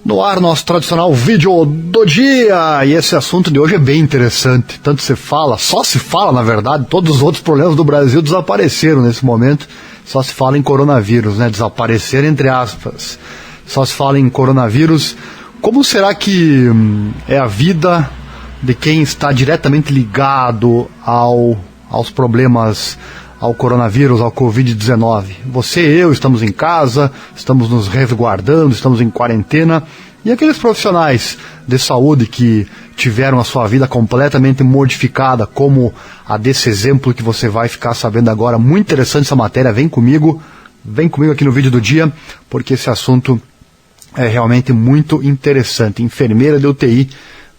No ar, nosso tradicional vídeo do dia, e esse assunto de hoje é bem interessante. Tanto se fala, só se fala na verdade, todos os outros problemas do Brasil desapareceram nesse momento. Só se fala em coronavírus, né? Desaparecer entre aspas. Só se fala em coronavírus. Como será que é a vida de quem está diretamente ligado aos problemas, ao coronavírus, ao Covid-19? Você e eu estamos em casa, estamos nos resguardando, estamos em quarentena. E aqueles profissionais de saúde que tiveram a sua vida completamente modificada, como a desse exemplo que você vai ficar sabendo agora. Muito interessante essa matéria, vem comigo aqui no vídeo do dia, porque esse assunto é realmente muito interessante. Enfermeira de UTI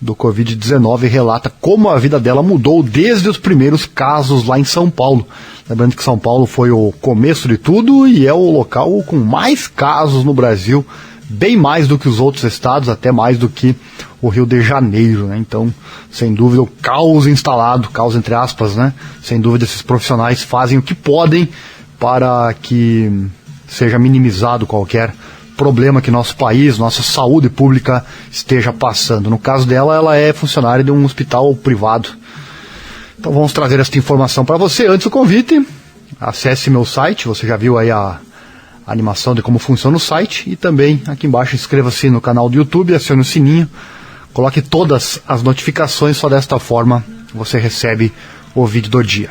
do Covid-19 relata como a vida dela mudou desde os primeiros casos lá em São Paulo. Lembrando que São Paulo foi o começo de tudo e é o local com mais casos no Brasil, bem mais do que os outros estados, até mais do que o Rio de Janeiro, né? Então, sem dúvida, o caos instalado, caos entre aspas, né? Sem dúvida, esses profissionais fazem o que podem para que seja minimizado qualquer problema que nosso país, nossa saúde pública esteja passando. No caso dela, ela é funcionária de um hospital privado. Então vamos trazer esta informação para você. Antes do convite, acesse meu site, você já viu aí a animação de como funciona o site, e também aqui embaixo inscreva-se no canal do YouTube, acione o sininho, coloque todas as notificações, só desta forma você recebe o vídeo do dia.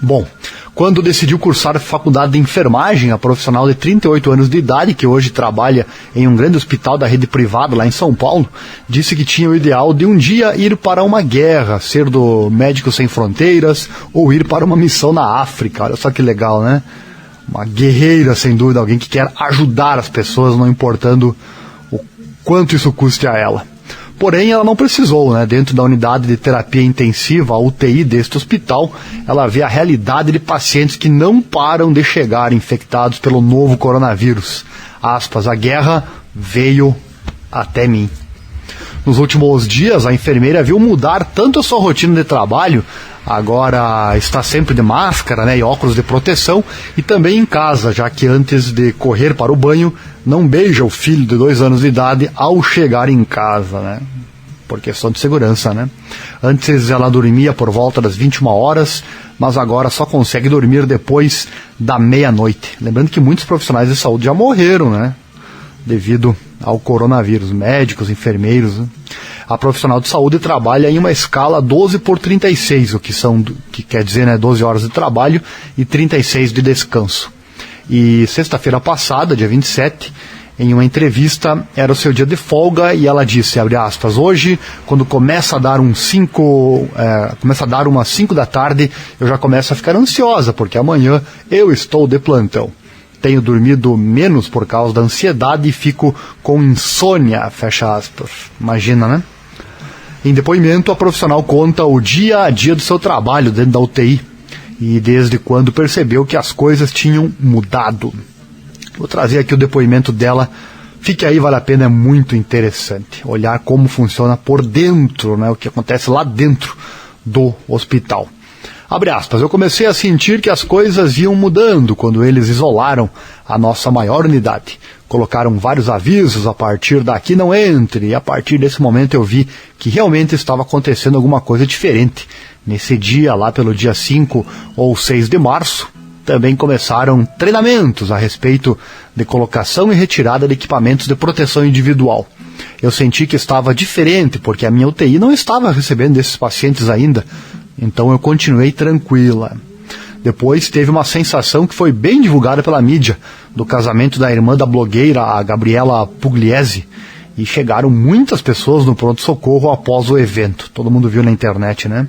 Bom, quando decidiu cursar a faculdade de enfermagem, a profissional de 38 anos de idade, que hoje trabalha em um grande hospital da rede privada lá em São Paulo, disse que tinha o ideal de um dia ir para uma guerra, ser do Médicos Sem Fronteiras ou ir para uma missão na África. Olha só que legal, né? Uma guerreira, sem dúvida, alguém que quer ajudar as pessoas, não importando o quanto isso custe a ela. Porém, ela não precisou, né? Dentro da unidade de terapia intensiva, a UTI deste hospital, ela vê a realidade de pacientes que não param de chegar infectados pelo novo coronavírus. Aspas, a guerra veio até mim. Nos últimos dias, a enfermeira viu mudar tanto a sua rotina de trabalho, agora está sempre de máscara, né, e óculos de proteção, e também em casa, já que antes de correr para o banho, não beija o filho de 2 anos de idade ao chegar em casa, né, por questão de segurança, né. Antes ela dormia por volta das 21 horas, mas agora só consegue dormir depois da meia-noite. Lembrando que muitos profissionais de saúde já morreram, né, devido ao coronavírus, médicos, enfermeiros, né? A profissional de saúde trabalha em uma escala 12/36, o que quer dizer, né, 12 horas de trabalho e 36 de descanso. E sexta-feira passada, dia 27, em uma entrevista, era o seu dia de folga e ela disse, abre aspas, hoje, quando começa a dar umas 5 da tarde, eu já começo a ficar ansiosa, porque amanhã eu estou de plantão. Tenho dormido menos por causa da ansiedade e fico com insônia, fecha aspas. Imagina, né? Em depoimento, a profissional conta o dia a dia do seu trabalho dentro da UTI e desde quando percebeu que as coisas tinham mudado. Vou trazer aqui o depoimento dela. Fique aí, vale a pena, é muito interessante. Olhar como funciona por dentro, né? O que acontece lá dentro do hospital. Abre aspas, eu comecei a sentir que as coisas iam mudando quando eles isolaram a nossa maior unidade. Colocaram vários avisos, a partir daqui não entre, e a partir desse momento eu vi que realmente estava acontecendo alguma coisa diferente. Nesse dia, lá pelo dia 5 ou 6 de março, também começaram treinamentos a respeito de colocação e retirada de equipamentos de proteção individual. Eu senti que estava diferente, porque a minha UTI não estava recebendo esses pacientes ainda, então eu continuei tranquila. Depois teve uma sensação que foi bem divulgada pela mídia, do casamento da irmã da blogueira, a Gabriela Pugliese, e chegaram muitas pessoas no pronto-socorro após o evento. Todo mundo viu na internet, né?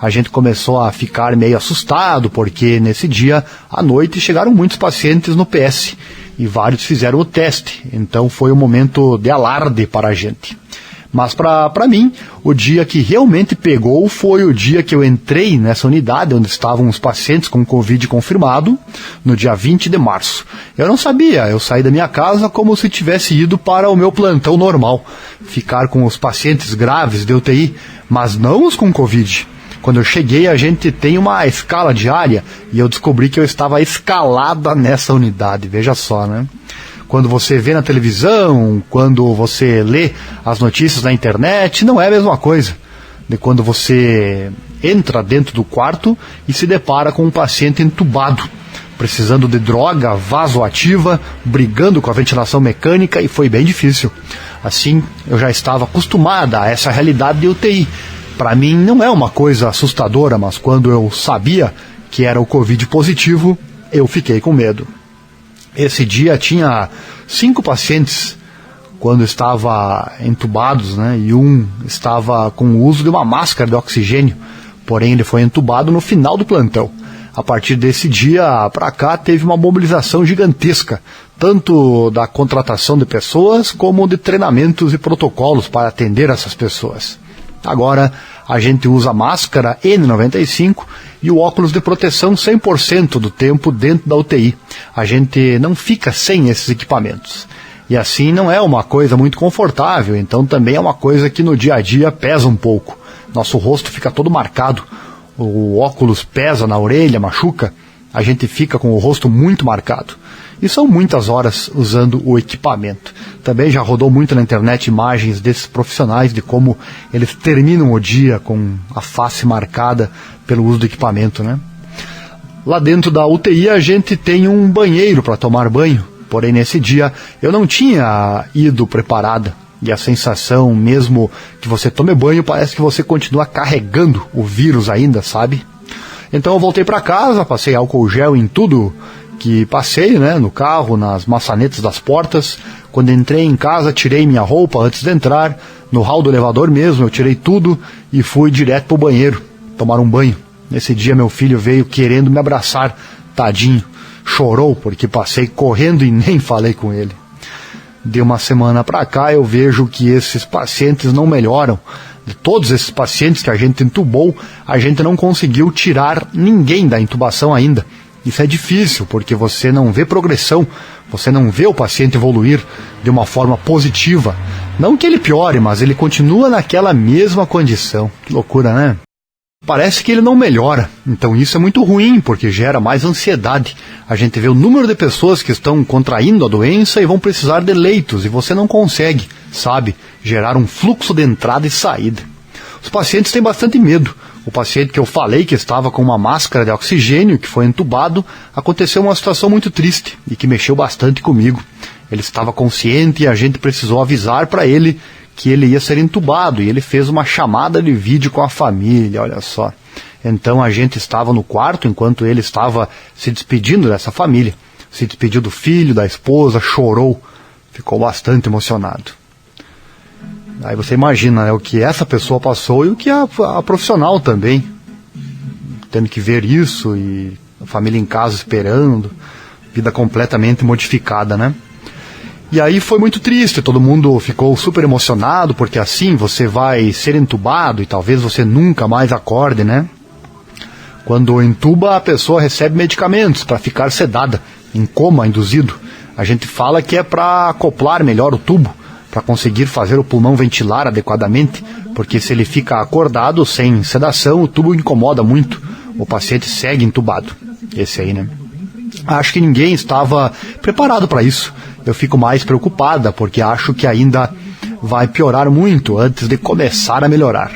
A gente começou a ficar meio assustado, porque nesse dia, à noite, chegaram muitos pacientes no PS, e vários fizeram o teste, então foi um momento de alarde para a gente. Mas para mim, o dia que realmente pegou foi o dia que eu entrei nessa unidade onde estavam os pacientes com Covid confirmado, no dia 20 de março. Eu não sabia, eu saí da minha casa como se tivesse ido para o meu plantão normal, ficar com os pacientes graves de UTI, mas não os com Covid. Quando eu cheguei, a gente tem uma escala diária e eu descobri que eu estava escalada nessa unidade, veja só, né? quando você vê na televisão, quando você lê as notícias na internet, não é a mesma coisa de quando você entra dentro do quarto e se depara com um paciente entubado, precisando de droga vasoativa, brigando com a ventilação mecânica, e foi bem difícil. Assim, eu já estava acostumada a essa realidade de UTI. Para mim não é uma coisa assustadora, mas quando eu sabia que era o Covid positivo, eu fiquei com medo. Esse dia tinha 5 pacientes quando estava entubados, né? E um estava com o uso de uma máscara de oxigênio, porém ele foi entubado no final do plantão. A partir desse dia para cá teve uma mobilização gigantesca, tanto da contratação de pessoas como de treinamentos e protocolos para atender essas pessoas. Agora a gente usa máscara N95 e o óculos de proteção 100% do tempo dentro da UTI. A gente não fica sem esses equipamentos. E assim não é uma coisa muito confortável, então também é uma coisa que no dia a dia pesa um pouco. Nosso rosto fica todo marcado, o óculos pesa na orelha, machuca, a gente fica com o rosto muito marcado. E são muitas horas usando o equipamento. Também já rodou muito na internet imagens desses profissionais de como eles terminam o dia com a face marcada pelo uso do equipamento, né? Lá dentro da UTI a gente tem um banheiro para tomar banho, porém nesse dia eu não tinha ido preparada. E a sensação, mesmo que você tome banho, parece que você continua carregando o vírus ainda, sabe? Então eu voltei para casa, passei álcool gel em tudo que passei, né, no carro, nas maçanetas das portas. Quando entrei em casa, tirei minha roupa antes de entrar, no hall do elevador mesmo, eu tirei tudo e fui direto pro banheiro, tomar um banho. Nesse dia meu filho veio querendo me abraçar, tadinho, chorou porque passei correndo e nem falei com ele. De uma semana para cá eu vejo que esses pacientes não melhoram. De todos esses pacientes que a gente entubou, a gente não conseguiu tirar ninguém da intubação ainda. Isso é difícil, porque você não vê progressão, você não vê o paciente evoluir de uma forma positiva. Não que ele piore, mas ele continua naquela mesma condição. Que loucura, né? Parece que ele não melhora, então isso é muito ruim, porque gera mais ansiedade. A gente vê o número de pessoas que estão contraindo a doença e vão precisar de leitos, e você não consegue, sabe, gerar um fluxo de entrada e saída. Os pacientes têm bastante medo. O paciente que eu falei que estava com uma máscara de oxigênio, que foi entubado, aconteceu uma situação muito triste e que mexeu bastante comigo. Ele estava consciente e a gente precisou avisar para ele que ele ia ser entubado, e ele fez uma chamada de vídeo com a família, olha só. Então a gente estava no quarto enquanto ele estava se despedindo dessa família. Se despediu do filho, da esposa, chorou, ficou bastante emocionado. Aí você imagina, né, o que essa pessoa passou e o que a profissional também, tendo que ver isso e a família em casa esperando, vida completamente modificada, né? E aí foi muito triste, todo mundo ficou super emocionado, porque assim você vai ser entubado e talvez você nunca mais acorde, né? Quando entuba, a pessoa recebe medicamentos para ficar sedada, em coma induzido. A gente fala que é para acoplar melhor o tubo, para conseguir fazer o pulmão ventilar adequadamente, porque se ele fica acordado sem sedação, o tubo incomoda muito, o paciente segue entubado. Esse aí, né? Acho que ninguém estava preparado para isso. Eu fico mais preocupada, porque acho que ainda vai piorar muito antes de começar a melhorar.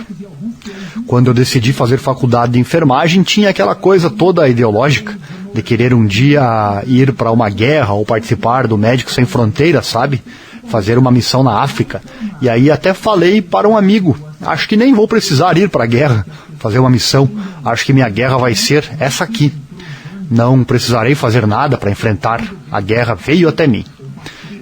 Quando eu decidi fazer faculdade de enfermagem, tinha aquela coisa toda ideológica, de querer um dia ir para uma guerra ou participar do Médicos Sem Fronteiras, sabe? Fazer uma missão na África. E aí até falei para um amigo, acho que nem vou precisar ir para a guerra, fazer uma missão. Acho que minha guerra vai ser essa aqui. Não precisarei fazer nada para enfrentar. A guerra veio até mim.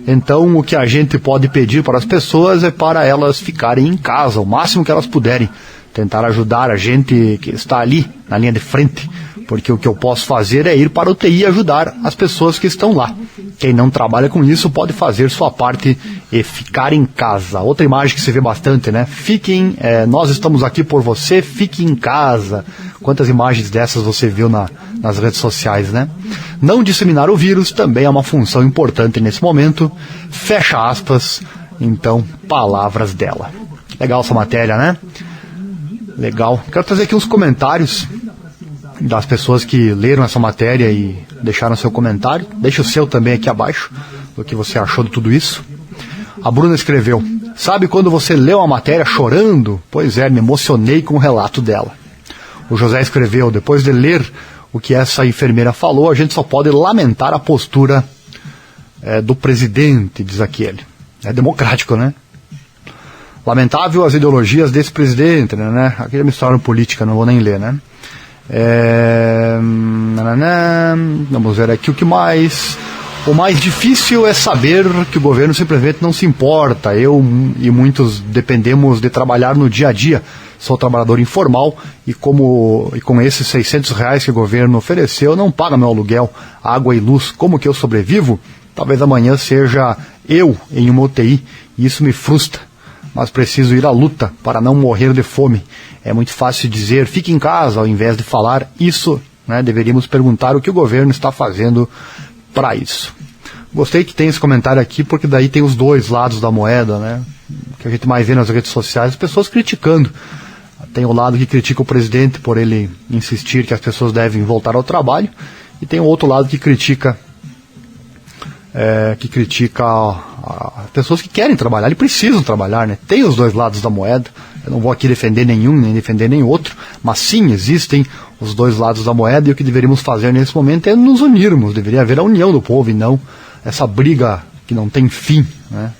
Então o que a gente pode pedir para as pessoas é para elas ficarem em casa o máximo que elas puderem. Tentar ajudar a gente que está ali, na linha de frente. Porque o que eu posso fazer é ir para a UTI e ajudar as pessoas que estão lá. Quem não trabalha com isso pode fazer sua parte e ficar em casa. Outra imagem que se vê bastante, né? Nós estamos aqui por você, fique em casa. Quantas imagens dessas você viu nas redes sociais, né? Não disseminar o vírus também é uma função importante nesse momento. Fecha aspas, então, palavras dela. Legal essa matéria, né? Legal. Quero trazer aqui uns comentários das pessoas que leram essa matéria e deixaram seu comentário. Deixa o seu também aqui abaixo, do que você achou de tudo isso. A Bruna escreveu: sabe quando você leu a matéria chorando? Pois é, me emocionei com o relato dela. O José escreveu: depois de ler o que essa enfermeira falou, a gente só pode lamentar a postura do presidente, diz aqui ele. É democrático, né? Lamentável as ideologias desse presidente, né? Aqui é uma história política, não vou nem ler, né? Vamos ver aqui o que mais. O mais difícil é saber que o governo simplesmente não se importa. Eu e muitos dependemos de trabalhar no dia a dia. Sou trabalhador informal e com esses R$600 que o governo ofereceu, não paga meu aluguel, água e luz. Como que eu sobrevivo? Talvez amanhã seja eu em uma UTI e isso me frustra. Mas preciso ir à luta para não morrer de fome. É muito fácil dizer, fique em casa, ao invés de falar isso, né? Deveríamos perguntar o que o governo está fazendo para isso. Gostei que tem esse comentário aqui, porque daí tem os dois lados da moeda, né? Que a gente mais vê nas redes sociais, as pessoas criticando. Tem o lado que critica o presidente por ele insistir que as pessoas devem voltar ao trabalho, e tem o outro lado que critica as pessoas que querem trabalhar, e precisam trabalhar, né? Tem os dois lados da moeda. Eu não vou aqui defender nenhum, nem defender nem outro, mas sim, existem os dois lados da moeda, e o que deveríamos fazer nesse momento é nos unirmos. Deveria haver a união do povo e não essa briga que não tem fim, né?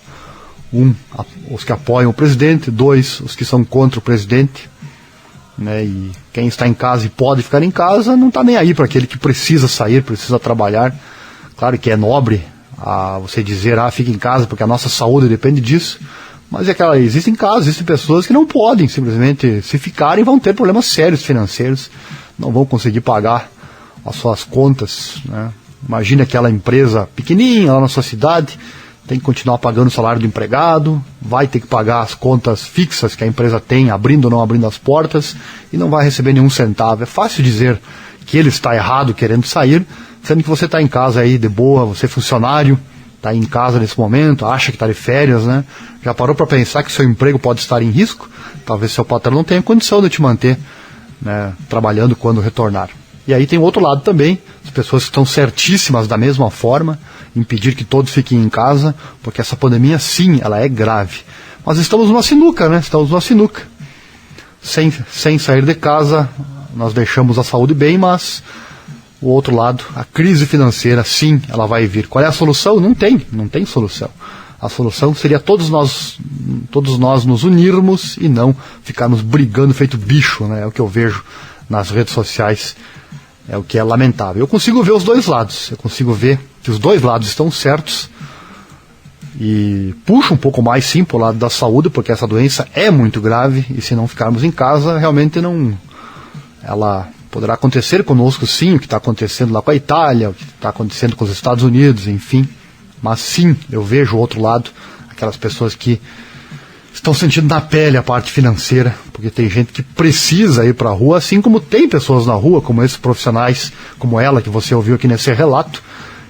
Os que apoiam o presidente, dois, os que são contra o presidente, né? E quem está em casa e pode ficar em casa não está nem aí para aquele que precisa sair, precisa trabalhar. Claro que é nobre você dizer, fique em casa porque a nossa saúde depende disso, mas existem casos, existem pessoas que não podem, simplesmente, se ficarem, vão ter problemas sérios financeiros, não vão conseguir pagar as suas contas, né? Imagina aquela empresa pequenininha lá na sua cidade, tem que continuar pagando o salário do empregado, vai ter que pagar as contas fixas que a empresa tem, abrindo ou não abrindo as portas, e não vai receber nenhum centavo. É fácil dizer que ele está errado querendo sair, sendo que você está em casa aí de boa, você é funcionário, está em casa nesse momento, acha que está de férias, né? Já parou para pensar que seu emprego pode estar em risco? Talvez seu patrão não tenha condição de te manter, né, trabalhando quando retornar. E aí tem o outro lado também, as pessoas que estão certíssimas da mesma forma, impedir que todos fiquem em casa, porque essa pandemia, sim, ela é grave. Mas estamos numa sinuca, né? Estamos numa sinuca. Sem sair de casa, nós deixamos a saúde bem, mas o outro lado, a crise financeira, sim, ela vai vir. Qual é a solução? Não tem solução. A solução seria todos nós nos unirmos e não ficarmos brigando feito bicho, né? É o que eu vejo nas redes sociais, é o que é lamentável. Eu consigo ver os dois lados, eu consigo ver que os dois lados estão certos e puxa um pouco mais, sim, para o lado da saúde, porque essa doença é muito grave e se não ficarmos em casa, realmente ela poderá acontecer conosco, sim, o que está acontecendo lá com a Itália, o que está acontecendo com os Estados Unidos, enfim. Mas sim, eu vejo o outro lado, aquelas pessoas que estão sentindo na pele a parte financeira, porque tem gente que precisa ir para a rua, assim como tem pessoas na rua, como esses profissionais, como ela que você ouviu aqui nesse relato.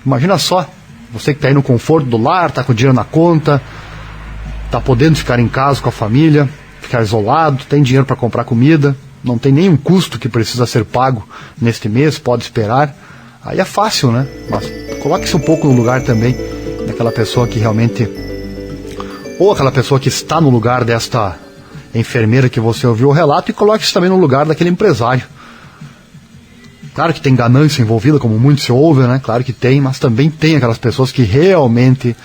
Imagina só, você que está aí no conforto do lar, está com dinheiro na conta, está podendo ficar em casa com a família, ficar isolado, tem dinheiro para comprar comida, não tem nenhum custo que precisa ser pago neste mês, pode esperar. Aí é fácil, né? Mas coloque-se um pouco no lugar também daquela pessoa que realmente, ou aquela pessoa que está no lugar desta enfermeira que você ouviu o relato, e coloque-se também no lugar daquele empresário. Claro que tem ganância envolvida, como muito se ouve, né? Claro que tem, mas também tem aquelas pessoas que realmente,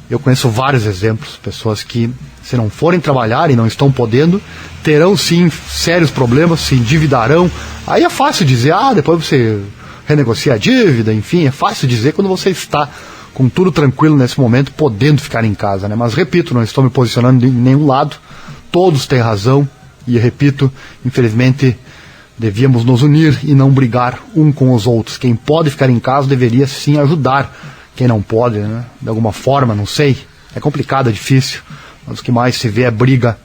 eu conheço vários exemplos, pessoas que, se não forem trabalhar e não estão podendo, terão sim sérios problemas, se endividarão. Aí é fácil dizer, depois você renegocia a dívida, enfim, é fácil dizer quando você está com tudo tranquilo nesse momento, podendo ficar em casa, né? Mas repito, não estou me posicionando em nenhum lado, todos têm razão, e repito, infelizmente, devíamos nos unir e não brigar um com os outros. Quem pode ficar em casa deveria sim ajudar quem não pode, né? De alguma forma, não sei, é complicado, é difícil, mas o que mais se vê é briga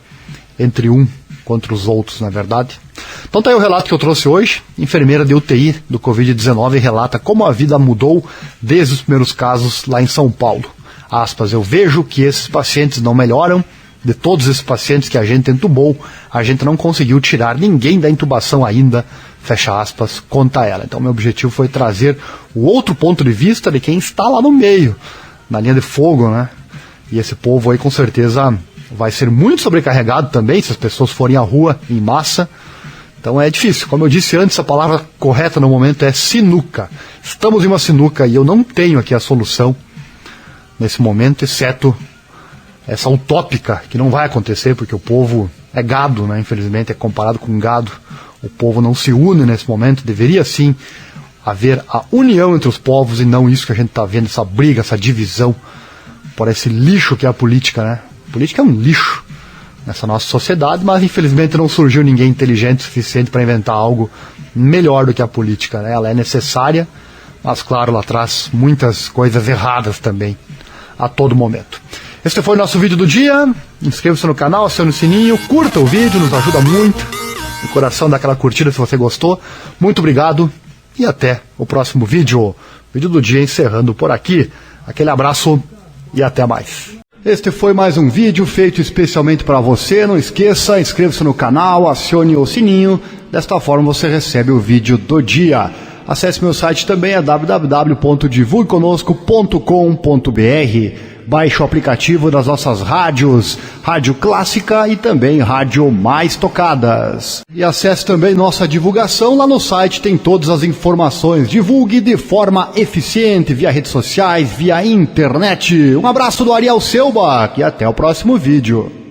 entre um contra os outros, na verdade. Então tá aí o relato que eu trouxe hoje. Enfermeira de UTI do Covid-19 relata como a vida mudou desde os primeiros casos lá em São Paulo. Aspas, eu vejo que esses pacientes não melhoram. De todos esses pacientes que a gente entubou, a gente não conseguiu tirar ninguém da intubação ainda, fecha aspas, conta ela. Então meu objetivo foi trazer o outro ponto de vista de quem está lá no meio, na linha de fogo, né? E esse povo aí com certeza vai ser muito sobrecarregado também se as pessoas forem à rua em massa. Então é difícil. Como eu disse antes, a palavra correta no momento é sinuca. Estamos em uma sinuca e eu não tenho aqui a solução nesse momento, exceto essa utópica que não vai acontecer, porque o povo é gado, né? Infelizmente é comparado com gado. O povo não se une nesse momento. Deveria sim haver a união entre os povos e não isso que a gente está vendo, essa briga, essa divisão por esse lixo que é a política, né? A política é um lixo nessa nossa sociedade, mas infelizmente não surgiu ninguém inteligente o suficiente para inventar algo melhor do que a política, né? Ela é necessária, mas claro, ela traz muitas coisas erradas também a todo momento. Esse foi o nosso vídeo do dia. Inscreva-se no canal, acione o sininho, curta o vídeo, nos ajuda muito. No coração, dá aquela curtida se você gostou. Muito obrigado e até o próximo vídeo. Vídeo do dia encerrando por aqui. Aquele abraço e até mais. Este foi mais um vídeo feito especialmente para você. Não esqueça, inscreva-se no canal, acione o sininho. Desta forma você recebe o vídeo do dia. Acesse meu site também, é www.divulgueconosco.com.br. Baixe o aplicativo das nossas rádios, Rádio Clássica e também Rádio Mais Tocadas. E acesse também nossa divulgação, lá no site tem todas as informações. Divulgue de forma eficiente, via redes sociais, via internet. Um abraço do Ariel Selbach e até o próximo vídeo.